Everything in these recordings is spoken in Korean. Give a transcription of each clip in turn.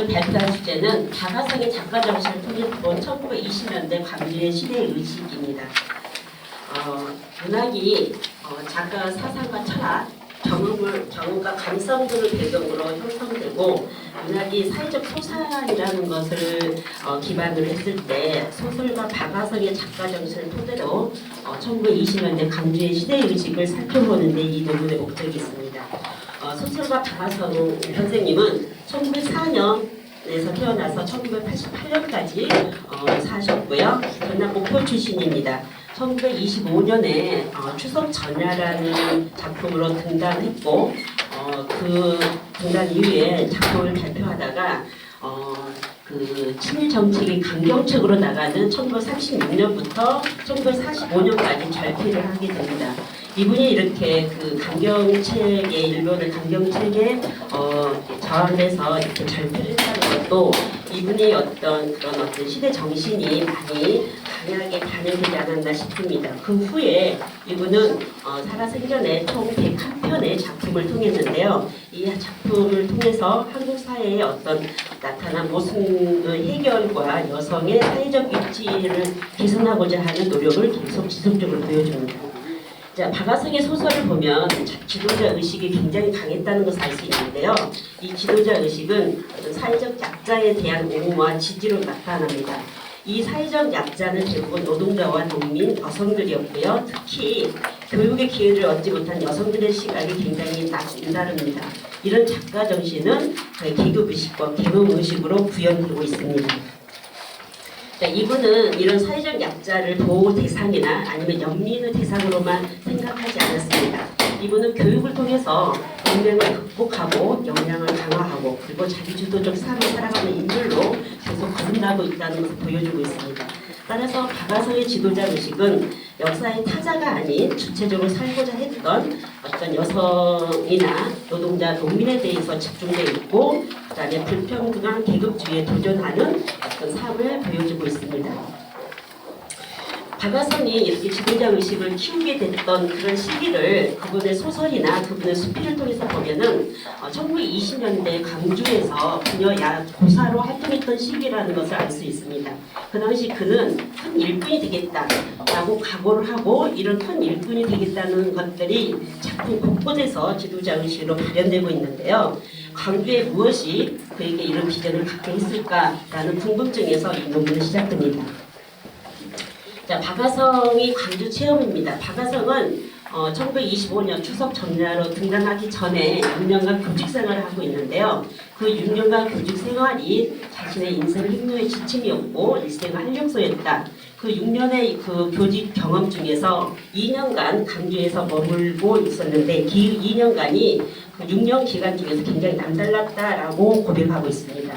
오늘 발표할 주제는 박하성의 작가 정신을 통해 본 1920년대 광주의 시대 의식입니다. 문학이 작가 사상과 철학, 경험과 감성 등을 배경으로 형성되고 문학이 사회적 소산이라는 것을 기반으로 했을 때 소설가 박하성의 작가 정신을 토대로 1920년대 광주의 시대 의식을 살펴보는 데 이 논문의 목적이 있습니다. 소설가 박하성 선생님은 1904년에서 태어나서 1988년까지 사셨고요. 전남 목포 출신입니다. 1925년에 추석 전야라는 작품으로 등단했고 그 등단 이후에 작품을 발표하다가 그 친일 정책이 강경책으로 나가는 1936년부터 1945년까지 절필을 하게 됩니다. 이분이 이렇게 그 강경책의 일본의 강경책에 저항해서 이렇게 절필을 했다는 것도 이분이 그런 시대 정신이 많이 강하게 반영되지 않았나 싶습니다. 그 후에 이분은 살아생전에 총 101편의 작품을 통했는데요. 이 작품을 통해서 한국 사회의 나타난 모순의 해결과 여성의 사회적 위치를 개선하고자 하는 노력을 계속 지속적으로 보여줍니다. 자, 박하성의 소설을 보면 지도자 의식이 굉장히 강했다는 것을 알 수 있는데요. 이 지도자 의식은 사회적 약자에 대한 옹호와 지지로 나타납니다. 이 사회적 약자는 대부분 노동자와 농민, 여성들이었고요. 특히 교육의 기회를 얻지 못한 여성들의 시각이 굉장히 남다릅니다. 이런 작가 정신은 계급의식과 계몽의식으로 구현되고 있습니다. 자, 이분은 이런 사회적 약자를 보호 대상이나 아니면 연민의 대상으로만 생각하지 않았습니다. 이분은 교육을 통해서 운명을 극복하고 역량을 강화하고 그리고 자기주도적 삶을 살아가는 인물로 계속 거듭나고 있다는 것을 보여주고 있습니다. 따라서 박하성의 지도자 의식은 역사의 타자가 아닌 주체적으로 살고자 했던 어떤 여성이나 노동자, 농민에 대해서 집중되어 있고 그 다음에 불평등한 계급주의에 도전하는 어떤 삶을 보여주고 있습니다. 박하성이 이렇게 지도자 의식을 키우게 됐던 그런 시기를 그분의 소설이나 그분의 수필을 통해서 보면은 1920년대 광주에서 그녀 고사로 활동했던 시기라는 것을 알 수 있습니다. 그 당시 그는 큰 일꾼이 되겠다라고 각오를 하고 이런 큰 일꾼이 되겠다는 것들이 작품 곳곳에서 지도자 의식으로 발현되고 있는데요. 광주에 무엇이 그에게 이런 비전을 갖게 했을까라는 궁금증에서 이 논문이 시작됩니다. 자, 박하성이 광주 체험입니다. 박하성은 1925년 추석 전야로 등단하기 전에 6년간 교직 생활을 하고 있는데요. 그 6년간 교직 생활이 자신의 인생 행로의 지침이었고 일생의 활력소였다. 그 6년의 그 교직 경험 중에서 2년간 광주에서 머물고 있었는데 그 2년간이 그 6년 기간 중에서 굉장히 남달랐다라고 고백하고 있습니다.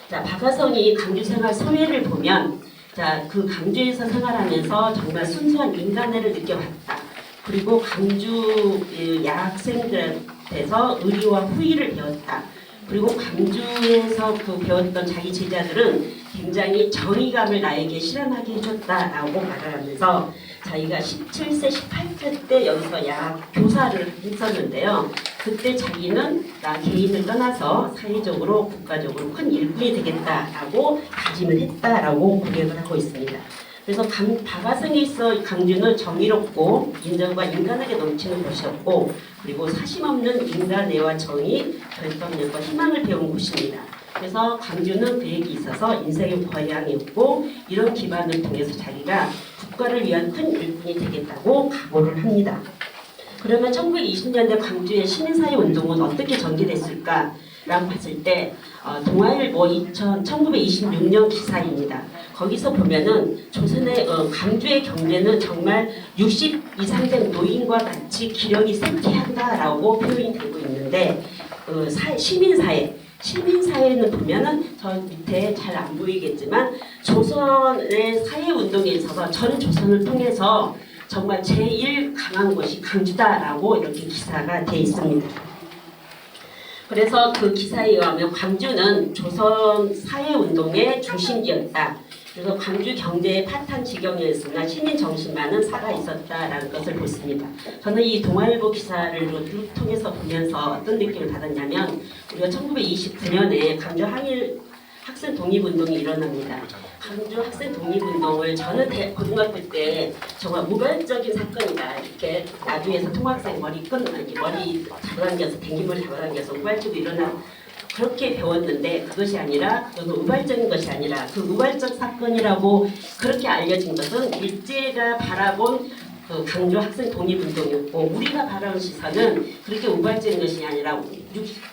자, 박하성이 광주 생활 서회를 보면 자, 그 광주에서 생활하면서 정말 순수한 인간애를 느껴봤다. 그리고 광주 여학생들한테서 의리와 후의를 배웠다. 그리고 광주에서 그 배웠던 자기 제자들은 굉장히 정의감을 나에게 실현하게 해줬다라고 말을 하면서 자기가 17세, 18세 때 여기서 약 교사를 했었는데요. 그때 자기는 나 개인을 떠나서 사회적으로 국가적으로 큰 일꾼이 되겠다라고 다짐을 했다라고 고백을 하고 있습니다. 그래서 박하성에 있어 광주는 정의롭고 인정과 인간에게 넘치는 곳이었고 그리고 사심없는 인간애와 정의, 결정력과 희망을 배운 곳입니다. 그래서 광주는 그에게 있어서 인생의 고향이었고 이런 기반을 통해서 자기가 국가를 위한 큰 일꾼이 되겠다고 각오를 합니다. 그러면 1920년대 광주의 시민사회 운동은 어떻게 전개됐을까? 라고 봤을 때 동아일보 1926년 기사입니다. 거기서 보면은 조선의 광주의 경제는 정말 60 이상 된 노인과 같이 기력이 쇠퇴한다라고 표현이 되고 있는데 시민사회는 보면은 저 밑에 잘 안 보이겠지만 조선의 사회운동에 있어서 전 조선을 통해서 정말 제일 강한 곳이 광주다라고 이렇게 기사가 되어 있습니다. 그래서 그 기사에 의하면 광주는 조선 사회운동의 중심지였다. 그래서 광주 경제의 파탄 지경이었으나 시민 정신만은 살아있었다라는 것을 보습니다. 저는 이 동아일보 기사를 통해서 보면서 어떤 느낌을 받았냐면 우리가 1929년에 광주 항일 학생 독립운동이 일어납니다. 광주 학생 독립운동을 저는 고등학교 때 정말 우발적인 사건이다. 이렇게 나주에서 통학생 머리 잡아당겨서 댕기물 잡아당겨서 우발적으로 일어난 그렇게 배웠는데 그것이 아니라 그건 우발적인 것이 아니라 그 우발적 사건이라고 그렇게 알려진 것은 일제가 바라본 그 강조 학생 독립운동이었고 우리가 바라는 시선은 그렇게 우발적인 것이 아니라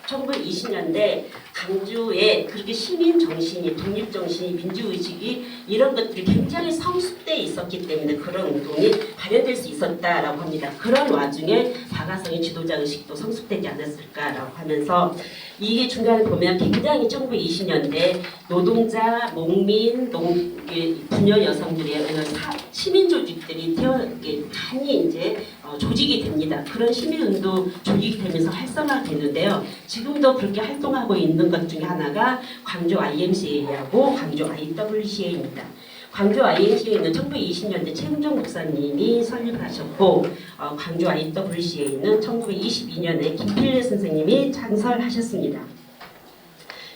1920년대 강주에 그렇게 시민 정신이 독립 정신이 민주의식이 이런 것들이 굉장히 성숙돼 있었기 때문에 그런 운동이 발현될 수 있었다라고 합니다. 그런 와중에 박아성의 지도자 의식도 성숙되지 않았을까라고 하면서 이게 중간에 보면 굉장히 1920년대 노동자, 농민, 부녀 여성들의 시민 조직들이 많이 이제 조직이 됩니다. 그런 시민운동 조직이 되면서 활성화되는데요. 지금도 그렇게 활동하고 있는 것 중에 하나가 광주 IMCA하고 광주 IWCA입니다. 광주 IMCA는 1920년대 최은정 목사님이 설립을 하셨고 광주 IWCA는 1922년에 김필래 선생님이 창설하셨습니다.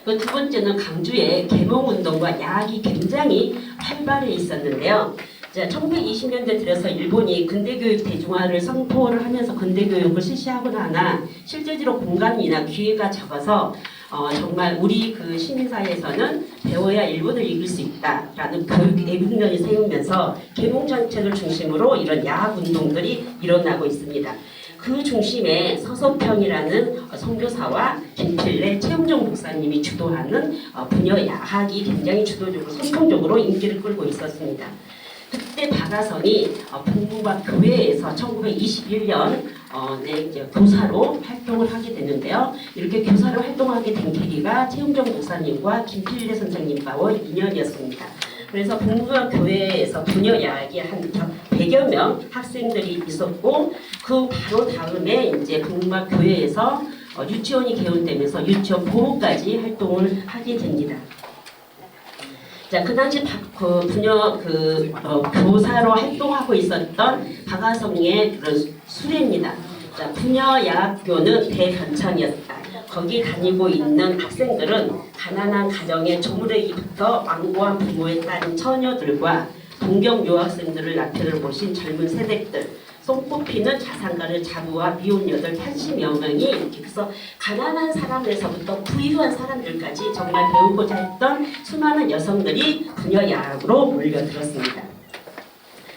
그 두 번째는 강주의 계몽운동과 야학이 굉장히 활발해 있었는데요. 1920년대 들어서 일본이 근대교육 대중화를 선포를 하면서 근대교육을 실시하고 나나 실제적으로 공간이나 기회가 적어서 정말 우리 그 시민사회에서는 배워야 일본을 이길 수 있다라는 교육 내국론이 세우면서 계몽정책을 중심으로 이런 야학운동들이 일어나고 있습니다. 그 중심에 서소평이라는 선교사와 김필래, 최은정 목사님이 주도하는 부녀 야학이 굉장히 주도적으로 선동적으로 인기를 끌고 있었습니다. 그때 박아성이 북무과 교회에서 1921년 이제 교사로 활동을 하게 되는데요. 이렇게 교사로 활동하게 된 계기가 최은정 목사님과 김필래 선생님과의 인연이었습니다. 그래서 북무과 교회에서 부녀 야학이 한 100여 명 학생들이 있었고 그 바로 다음에 이제 북무과 교회에서 유치원이 개원되면서 유치원 보호까지 활동을 하게 됩니다. 자, 그 당시 부녀 교사로 활동하고 있었던 박아성의 그런 수레입니다. 자, 부녀 야학교는 대변창이었다. 거기 다니고 있는 학생들은 가난한 가정의 조무래기부터 완고한 부모에 따른 처녀들과 동경 유학생들을 나태를 보신 젊은 세대들, 손꼽히는 자산가를 자부와 미혼 여덟 80여 명이 이렇게 해서 가난한 사람에서부터 부유한 사람들까지 정말 배우고자 했던 수많은 여성들이 부녀 야학으로 몰려들었습니다.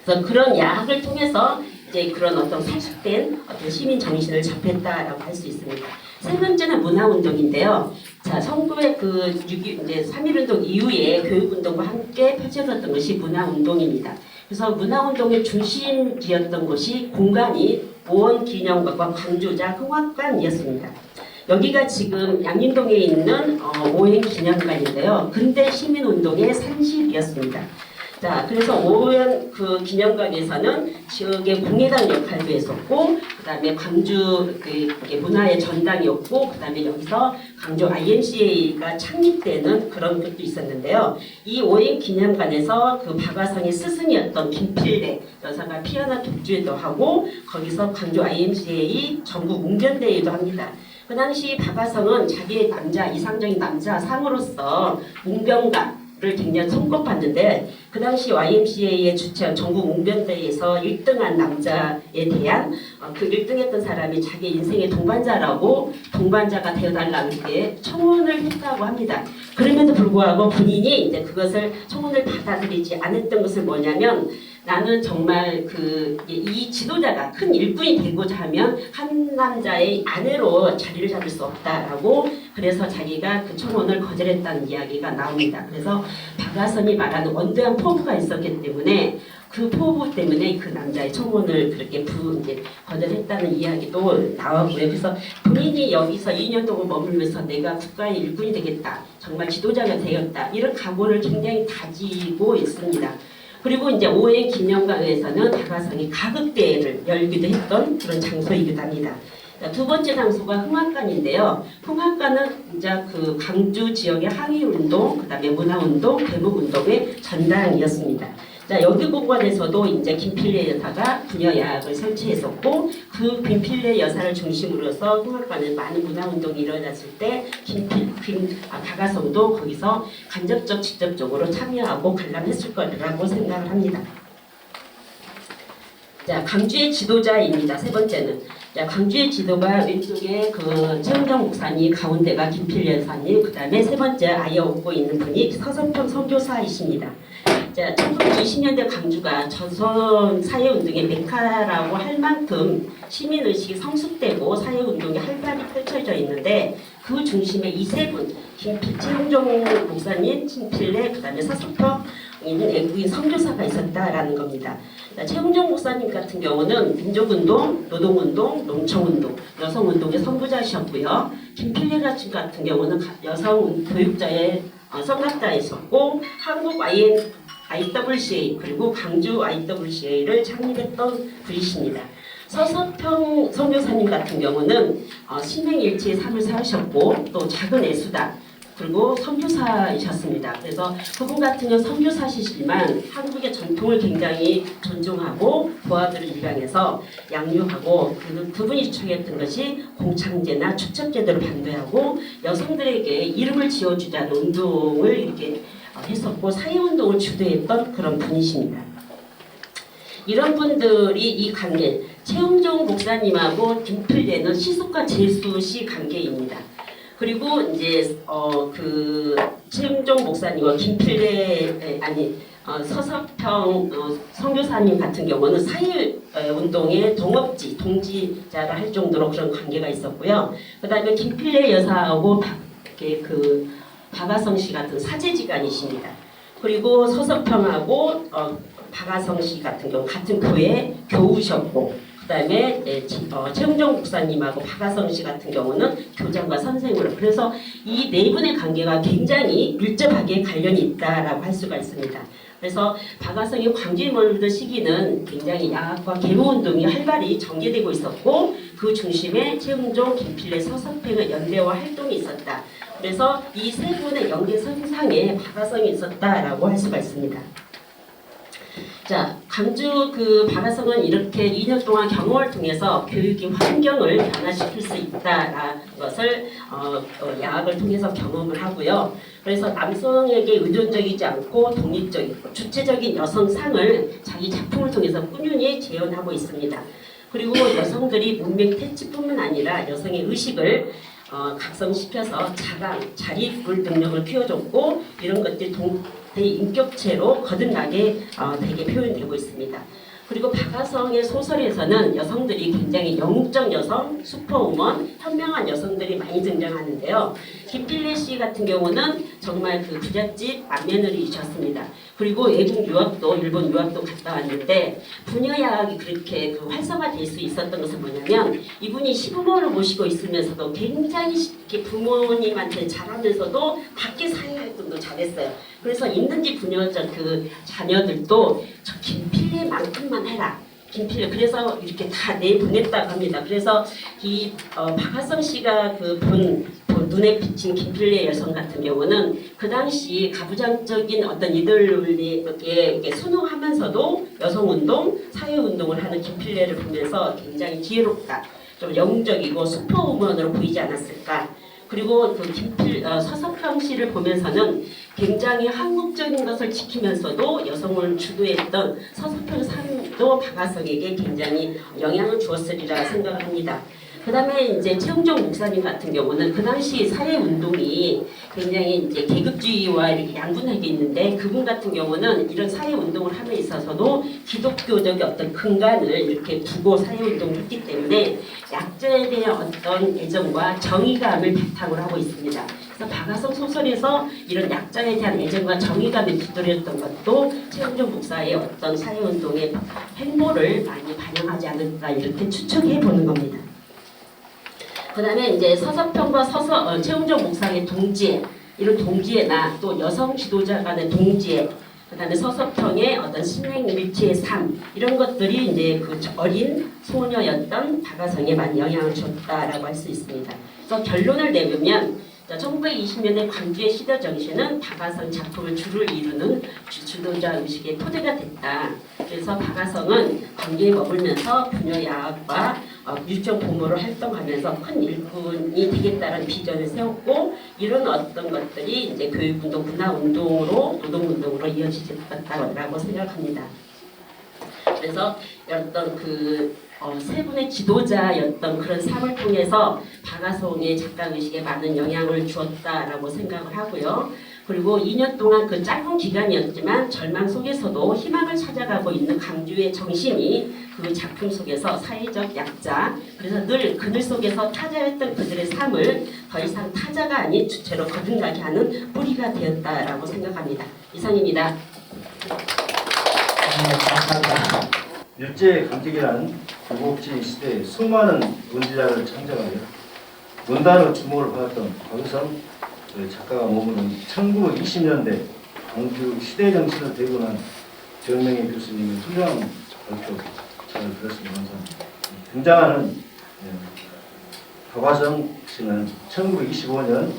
그래서 그런 야학을 통해서 이제 그런 어떤 성숙된 시민 정신을 접했다라고 할 수 있습니다. 세 번째는 문화운동인데요. 자, 3.1운동 이후에 교육운동과 함께 펼쳐졌던 것이 문화운동입니다. 그래서 문화운동의 중심지였던 곳이 공간이 오원기념관과 광주자 흥학관이었습니다. 여기가 지금 양림동에 있는 오행기념관인데요. 근대 시민운동의 산실이었습니다. 자, 그래서 오원 그 기념관에서는 지역의 공예당 역할도 했었고, 그 다음에 광주 문화의 전당이었고, 그 다음에 여기서 광주 IMCA가 창립되는 그런 것도 있었는데요. 이 오행 기념관에서 그 박아성의 스승이었던 김필래 여사가 피아노 독주회도 하고, 거기서 광주 IMCA 전국 웅변대회도 합니다. 그 당시 박아성은 자기의 이상적인 남자 상으로서 웅변가 를 굉장히 손꼽았는데 그 당시 YMCA의 주최한 전국 웅변대회에서 1등한 남자에 대한 그 1등했던 사람이 자기 인생의 동반자라고 동반자가 되어달라고 이렇게 청혼을 했다고 합니다. 그럼에도 불구하고 본인이 이제 그것을 청혼을 받아들이지 않았던 것은 뭐냐면 나는 정말 이 지도자가 큰 일꾼이 되고자 하면 한 남자의 아내로 자리를 잡을 수 없다라고 그래서 자기가 그 청혼을 거절했다는 이야기가 나옵니다. 그래서 박아성이 말하는 원대한 포부가 있었기 때문에 그 포부 때문에 그 남자의 청혼을 그렇게 이제 거절했다는 이야기도 나오고요. 그래서 본인이 여기서 2년 동안 머물면서 내가 국가의 일꾼이 되겠다, 정말 지도자가 되었다 이런 각오를 굉장히 다지고 있습니다. 그리고 이제 오행 기념관에서는 박아성이 가극대회를 열기도 했던 그런 장소이기도 합니다. 두 번째 장소가 흥학관인데요. 흥학관은 이제 그 광주 지역의 항의운동, 그다음에 문화운동, 대목운동의 전당이었습니다. 자, 여기 공간에서도 이제 김필래 여사가 부녀 야학을 설치했었고 그 김필래 여사를 중심으로서 홍학관에 많은 문화운동이 일어났을 때 박하성도 거기서 간접적 직접적으로 참여하고 관람했을 거라고 생각을 합니다. 자, 광주의 지도자입니다. 세 번째는 자, 광주의 지도가 왼쪽에 그 최은정 목사님, 가운데가 김필래 여사님, 그 다음에 세 번째 아예 업고 있는 분이 서석평 선교사이십니다. 자, 1920년대 광주가 조선 사회운동의 메카라고 할 만큼 시민의식이 성숙되고 사회운동이 활발히 펼쳐져 있는데 그 중심에 이 세 분, 최은정 목사님, 김필래, 그 다음에 서석평 있는 애국인 선교사가 있었다라는 겁니다. 최은정 목사님 같은 경우는 민족운동, 노동운동, 농청운동, 여성운동의 선구자셨고요. 김필래 같은 경우는 여성 교육자의 성각자이셨고 한국 IWCA 그리고 광주 IWCA를 창립했던 분이십니다. 서석평 선교사님 같은 경우는 신행일치의 삶을 사셨고 또 작은 애수다 그리고 선교사이셨습니다. 그래서 그분 같은 경우는 선교사시지만 한국의 전통을 굉장히 존중하고 부하들을 입양해서 양육하고 그분이 주창했던 것이 공창제나 축첩제도를 반대하고 여성들에게 이름을 지어주자는 운동을 이렇게 했었고 사회운동을 주도했던 그런 분이십니다. 이런 분들이 이 관계, 최은정 목사님하고 김필래는 시숙과 제수시 관계입니다. 그리고 이제 그 최은정 목사님과 김필래 서석평 선교사님 같은 경우는 사회운동의 동업지, 동지자를 할 정도로 그런 관계가 있었고요. 그 다음에 김필래 여사하고 박하성 씨 같은 사제지간이십니다. 그리고 서석평하고 박하성 씨 같은 경우 같은 교회 교우셨고 그 다음에 최은정 목사님하고 박하성 씨 같은 경우는 교장과 선생으로 그래서 이 네 분의 관계가 굉장히 밀접하게 관련이 있다라고 할 수가 있습니다. 그래서 박하성이 광주에 머물던 시기는 굉장히 야학과 계몽운동이 활발히 전개되고 있었고 그 중심에 최은정, 김필래, 서석평의 연대와 활동이 있었다. 그래서 이 세 분의 연계선상에 박하성이 있었다라고 할 수가 있습니다. 자, 광주 그 박하성은 이렇게 2년 동안 경험을 통해서 교육의 환경을 변화시킬 수 있다라는 것을 야학을 통해서 경험을 하고요. 그래서 남성에게 의존적이지 않고 독립적이고 주체적인 여성상을 자기 작품을 통해서 꾸준히 재현하고 있습니다. 그리고 여성들이 문명 퇴치뿐만 아니라 여성의 의식을 각성시켜서 자강, 자립을 능력을 키워줬고 이런 것들이 대인격체로 거듭나게 되게 표현되고 있습니다. 그리고 박하성의 소설에서는 여성들이 굉장히 영웅적 여성, 슈퍼우먼, 현명한 여성들이 많이 등장하는데요. 김필래 씨 같은 경우는 정말 그 부잣집 맏며느리이셨습니다. 그리고 외국 유학도 일본 유학도 갔다 왔는데 부녀야학이 그렇게 그 활성화될 수 있었던 것은 뭐냐면 이분이 시부모를 모시고 있으면서도 굉장히 쉽게 부모님한테 잘하면서도 밖에 사회활동도 잘했어요. 그래서 있는 집 부녀적 그 자녀들도 저 김필래만큼만 해라. 김필래 그래서 이렇게 다 내보냈다고 합니다. 그래서 이 박하성 씨가 눈에 비친 김필래 여성 같은 경우는 그 당시 가부장적인 어떤 이들에게 순응하면서도 여성운동, 사회운동을 하는 김필래를 보면서 굉장히 지혜롭다, 좀 영웅적이고 슈퍼우먼으로 보이지 않았을까. 그리고 그 서석평 씨를 보면서는 굉장히 한국적인 것을 지키면서도 여성을 주도했던 서석평 삶도 박하성에게 굉장히 영향을 주었으리라 생각을 합니다. 그 다음에 이제 최은정 목사님 같은 경우는 그 당시 사회운동이 굉장히 이제 계급주의와 이렇게 양분하게 있는데 그분 같은 경우는 이런 사회운동을 함에 있어서도 기독교적인 어떤 근간을 이렇게 두고 사회운동을 했기 때문에 약자에 대한 어떤 애정과 정의감을 바탕으로 하고 있습니다. 그래서 박하성 소설에서 이런 약자에 대한 애정과 정의감이 두드렸던 것도 최은정 목사의 어떤 사회운동의 행보를 많이 반영하지 않을까 이렇게 추측해 보는 겁니다. 그 다음에 이제 서석평과 최은정 목사의 동지애, 이런 동지애나 또 여성 지도자 간의 동지애, 그 다음에 서석평의 어떤 신행일치의 삶, 이런 것들이 이제 그 어린 소녀였던 박하성에 많이 영향을 줬다라고 할 수 있습니다. 그래서 결론을 내보면 1920년대 광주의 시대 정신은 박아성 작품을 주를 이루는 주도자 의식의 토대가 됐다. 그래서 박아성은 광주에 머물면서 부녀야학과 유적 보모를 활동하면서 큰 일꾼이 되겠다는 비전을 세웠고 이런 어떤 것들이 이제 교육운동, 문화운동으로 노동운동으로 이어지셨다고 생각합니다. 그래서 어떤 세 분의 지도자였던 그런 삶을 통해서 박아성의 작가의식에 많은 영향을 주었다라고 생각을 하고요. 그리고 2년 동안 그 짧은 기간이었지만 절망 속에서도 희망을 찾아가고 있는 강주의 정신이 그 작품 속에서 사회적 약자, 그래서 늘 그늘 속에서 타자였던 그들의 삶을 더 이상 타자가 아닌 주체로 거듭나게 하는 뿌리가 되었다라고 생각합니다. 이상입니다. 감사합니다. 일제 강점기라는 굴곡지 시대에 수많은 문제자를 창작하여 문단의 주목을 받았던 박아성 작가가 머무는 1920년대 광주 시대 정신을 대변한 정명희 교수님의 훌륭한 발표 잘 들었습니다. 감사합니다. 등장하는 박아성 씨는 1925년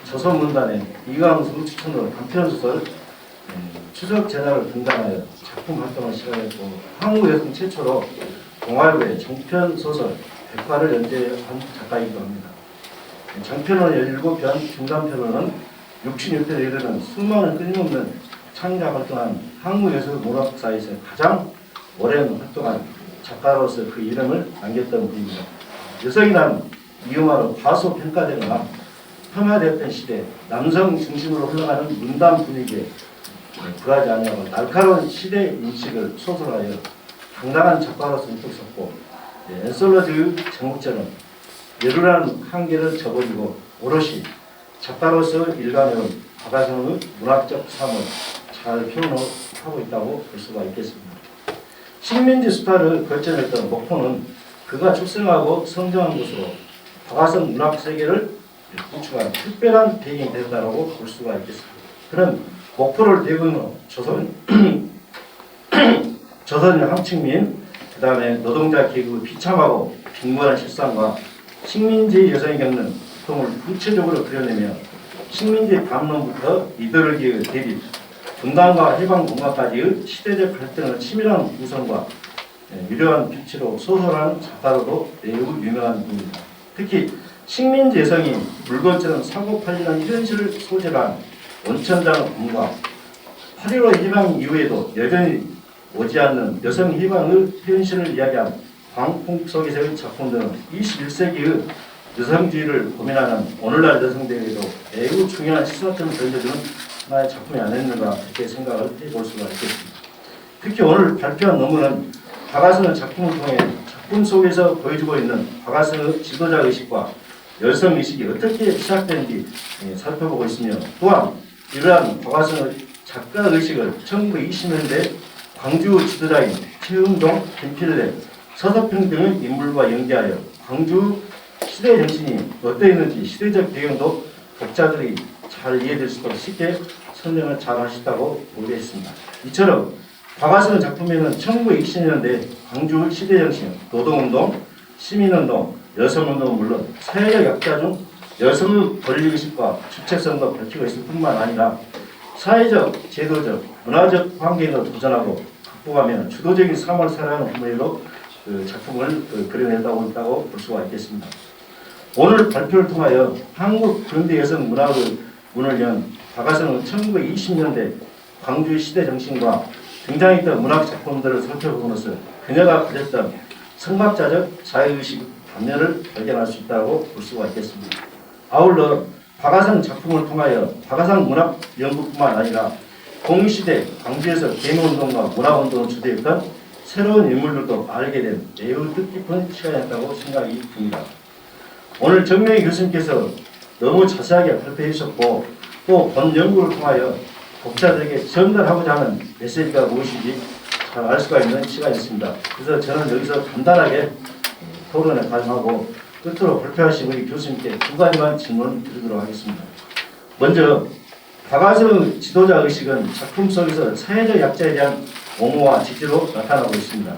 조선문단의 이광수 추천으로 단편소설 추적 제나를 등단하여 작품 활동을 시작했고 한국 여성 최초로 동아일보의 장편 소설 백화를 연재한 작가이기도 합니다. 장편은 17편, 중단편으로는 66편에 이르는 수많은 끊임없는 창작 활동한 한국 여성 문학사에서 가장 오랜 활동한 작가로서 그 이름을 남겼던 분입니다. 여성이란 위험하로 과소평가되거나 폄하되었던 시대 남성 중심으로 흘러가는 문단 분위기에 불하지 않냐고 날카로운 시대 인식을 소설하여 당당한 작가로서 인격 섰고 엔솔로지의 제목처럼 여루라는 한계를 저버리고 오롯이 작가로서 일관해온 박아성의 문학적 삶을 잘 표현하고 있다고 볼 수가 있겠습니다. 식민지 수탈을 거쳐냈던 목포는 그가 출생하고 성장한 곳으로 박아성 문학 세계를 구축한 특별한 배경이 된다고 볼 수가 있겠습니다. 그런 목포를 대구로 조선인 황측민, 그 다음에 노동자 계급의 비참하고 빈곤한 실상과 식민지 여성이 겪는 고통을 구체적으로 그려내며 식민지 담론부터 이데올로기의 대립, 분단과 해방 공간까지의 시대적 갈등을 치밀한 구성과 유려한 빛으로 소설하는 작가로도 매우 유명한 분입니다. 특히 식민지 여성이 물건처럼 사고팔리는 현실을 소재로 한 원천장 검과 8.15 해방 이후에도 여전히 오지 않는 여성 해방의 현실을 이야기한 광풍 속에서의 작품들은 21세기의 여성주의를 고민하는 오늘날 여성들에게도 매우 중요한 시사점을 던져주는 하나의 작품이 아니었는가 그렇게 생각을 해볼 수가 있겠습니다. 특히 오늘 발표한 논문은 박아성의 작품을 통해 작품 속에서 보여주고 있는 박아성의 지도자의식과 여성의식이 어떻게 시작되는지 살펴보고 있으며 또한 이러한 박아성의 작가의식을 1920년대 광주 지도자인 최은종, 김필래, 서석평 등의 인물과 연계하여 광주 시대 정신이 어떠했는지 시대적 배경도 독자들이 잘 이해될 수 있도록 쉽게 설명을 잘 하셨다고 보겠습니다. 이처럼 박아성 작품에는 1920년대 광주 시대 정신, 노동운동, 시민운동, 여성운동은 물론 사회적 약자 중 여성의 권리의식과 주체성도 밝히고 있을 뿐만 아니라 사회적, 제도적, 문화적 환경에도 도전하고 극복하며 주도적인 삶을 살아가는 분야로 그 작품을 그려낸다고 있다고 볼 수가 있겠습니다. 오늘 발표를 통하여 한국 근대 여성 문학의 문을 연 박아성은 1920년대 광주 시대 정신과 등장했던 문학 작품들을 살펴보면서 그녀가 가졌던 성박자적 사회의식 단면을 발견할 수 있다고 볼 수가 있겠습니다. 아울러 박아성 작품을 통하여 박아성 문학 연구뿐만 아니라 동시대 광주에서 개미운동과 문화운동을 주도했던 새로운 인물들도 알게 된 매우 뜻깊은 시간이었다고 생각이 듭니다. 오늘 정명희 교수님께서 너무 자세하게 발표해 주셨고 또 본 연구를 통하여 독자들에게 전달하고자 하는 메시지가 무엇인지 잘 알 수가 있는 시간이었습니다. 그래서 저는 여기서 간단하게 토론에 가정하고 끝으로 발표하신 우리 교수님께 두 가지만 질문 드리도록 하겠습니다. 먼저 박아성 지도자 의식은 작품 속에서 사회적 약자에 대한 옹호와 지지로 나타나고 있습니다.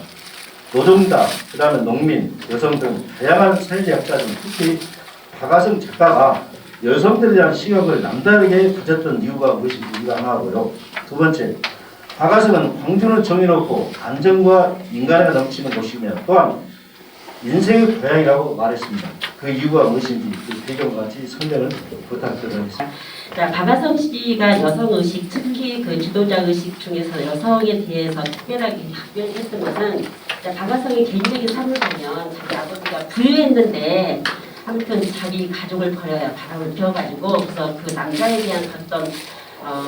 노동자, 그 다음에 농민, 여성 등 다양한 사회적 약자 중 특히 박아성 작가가 여성들에 대한 시각을 남다르게 가졌던 이유가 무엇인지 이해가 안 하고요. 두 번째, 박하성은 광주는 정해놓고 안정과 인간애가 넘치는 곳이며 또한 인생의 고향이라고 말했습니다. 그 이유가 무엇인지 그 배경과 같이 설명을 부탁드리겠습니다. 자, 박하성 씨가 여성 의식, 특히 그 지도자 의식 중에서 여성에 대해서 특별하게 답변했던 것은, 자, 박하성의 개인적인 삶을 보면 자기 아버지가 부유했는데 아무튼 자기 가족을 버려야 바람을 피워가지고 그래서 그 남자에 대한 어떤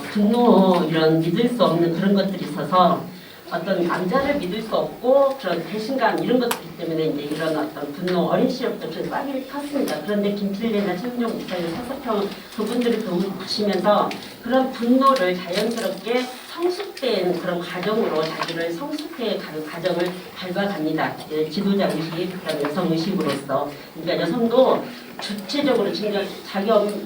분노, 이런 믿을 수 없는 그런 것들이 있어서 어떤 남자를 믿을 수 없고 그런 배신감 이런 것들 때문에 이제 이런 어떤 분노, 어린 시절부터 좀 빠르게 탔습니다. 그런데 김필래나 최은영 목사님, 서석형 그분들을 보시면서 그런 분노를 자연스럽게 성숙된 그런 과정으로 자기를 성숙해 가는 과정을 밟아갑니다. 지도자 의식, 그다음에 여성 의식으로서. 그러니까 여성도 주체적으로 지금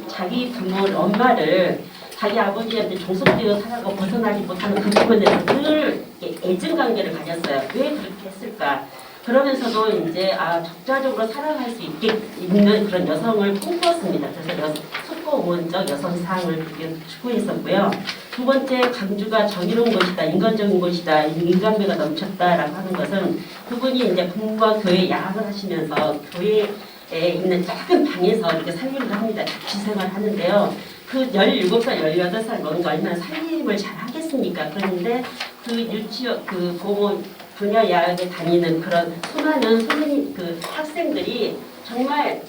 자기 부모, 엄마를 자기 아버지한테 종속되어 살아가고 벗어나지 못하는 그 부분에 늘 애증 관계를 가졌어요. 왜 그렇게 했을까? 그러면서도 이제 적자적으로 살아갈 수 있는 그런 여성을 꿈꾸었습니다. 그래서 속고원적 여성상을 추구했었고요. 두 번째, 강주가 정의로운 곳이다, 인간적인 곳이다, 인간미가 넘쳤다라고 하는 것은 그분이 이제 부모와 교회 야학을 하시면서 교회에 있는 작은 방에서 이렇게 살림을 합니다. 자취생활을 하는데요. 그 17살, 18살 먹은 거 얼마나 살림을 잘 하겠습니까? 그런데 그 유치원, 그 고모 분야 야학에 다니는 그런 수많은 선생님, 그 학생들이 정말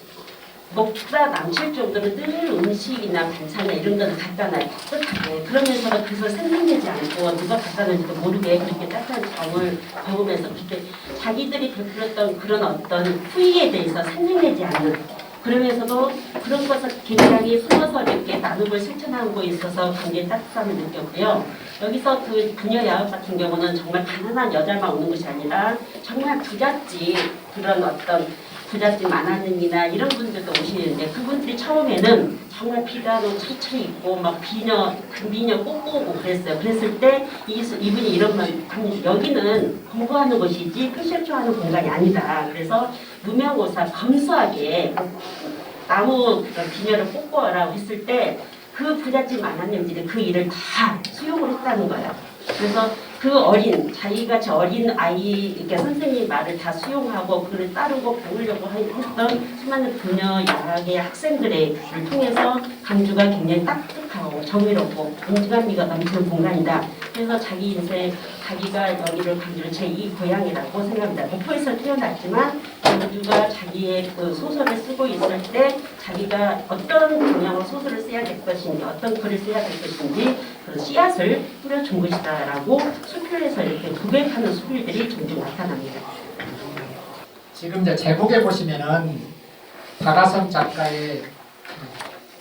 먹다 남칠 정도로 늘 음식이나 반찬이나 이런 거는 갖다 놔요. 따뜻하게. 그러면서 그것을 생각내지 않고 누가 갖다 놨는지도 모르게 그렇게 따뜻한 정을 배우면서 그렇게 자기들이 베풀었던 그런 어떤 후기에 대해서 생각내지 않는, 그러면서도 그런 것을 굉장히 숨어서 이렇게 나눔을 실천하고 있어서 굉장히 따뜻함을 느꼈고요. 여기서 그 부녀 야학 같은 경우는 정말 가난한 여자만 오는 것이 아니라 정말 부잣집, 그런 어떤 부잣집 만화님이나 이런 분들도 오시는데 그분들이 처음에는 정말 비단옷 철철 입고 막 미녀 꼬꼬고 그랬어요. 그랬을 때 이분이 이런 말 합니다. 여기는 공부하는 곳이지 패션쇼 하는 공간이 아니다. 그래서 무명고사 검소하게 나무 비녀를 꼬꼬라고 했을 때 그 부잣집 만화님들이 그 일을 다 수용을 했다는 거예요. 그래서 그 자기가 저 어린 아이, 이렇게 선생님 말을 다 수용하고 그를 따르고 배우려고 했던 수많은 부녀 야학의 학생들을 통해서 강주가 굉장히 따뜻하고 정의롭고 인간미가 넘치는 공간이다. 그래서 자기 인생, 자기가 여기를 강주를 제2 고향이라고 생각합니다. 목포에서 태어났지만 강주가 자기의 그 소설을 쓰고 있을 때 자기가 어떤 방향으로 소설을 써야 될 것인지, 어떤 글을 써야 될 것인지 그런 씨앗을 뿌려준 것이다라고 수필에서 이렇게 고백하는 수필들이 종종 나타납니다. 지금 이제 제목에 보시면은 박하성 작가의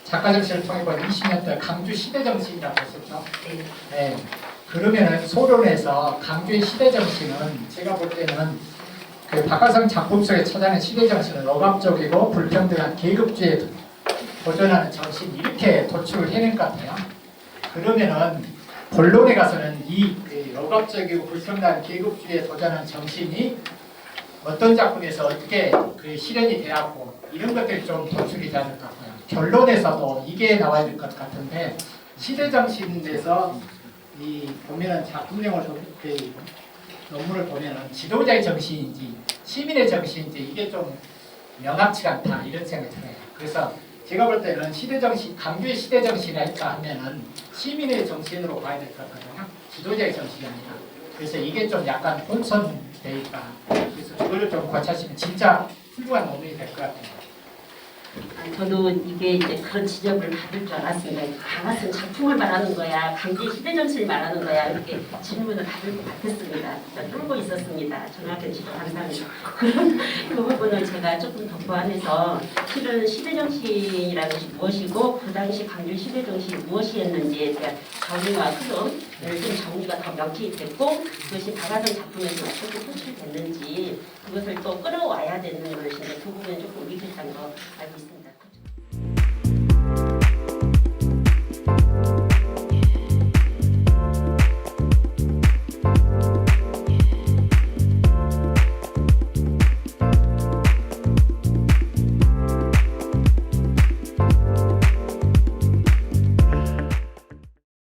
작가 정신을 통해 본 20년대 강주 시대 정신이라고 했었죠. 네. 그러면은 소론에서 강주의 시대 정신은 제가 볼 때는 그 박하성 작품 속에 찾아낸 시대 정신은 억압적이고 불평등한 계급주의에 도전하는 정신, 이렇게 도출을 해낸 것 같아요. 그러면은 본론에 가서는 이 억압적이고 불평등한 계급주의에 도전하는 정신이 어떤 작품에서 어떻게 그 실현이 되었고 이런 것들이 좀 도출이 되지 않을 것 같고요. 결론에서도 이게 나와야 될 것 같은데 시대 정신에서 이 보면은 작품명을 그 논문을 보면은 지도자의 정신인지 시민의 정신인지 이게 좀 명확치가 않다 이런 생각이 들어요. 그래서 제가 볼 때는 시대 정신, 강주의 시대 정신이라 할까 하면은 시민의 정신으로 봐야 될 것 같거든요. 지도자의 정신이 아니라. 그래서 이게 좀 약간 혼선돼 있다. 그래서 그걸 좀 고찰하시면 진짜 훌륭한 논문이 될 것 같아요. 저도 이게 이제 그런 지적을 받을 줄 알았습니다. 강하승 작품을 말하는 거야, 강주의 시대 정신을 말하는 거야, 이렇게 질문을 받을 것 같았습니다. 뚫고 있었습니다. 정확한 지적 감사합니다. 그런 그 부분을 제가 조금 더 보완해서 실은 시대 정신이라는 것이 무엇이고 그 당시 강주의 시대 정신이 무엇이었는지에 대한 정의와 흐름을 좀 정리가 더 명쾌히 됐고 그것이 박하성 작품에서 어떻게 표출됐는지 그것을 또 끌어와야 되는 것인데 그 부분에 조금 위급한 거 알고 있습니다.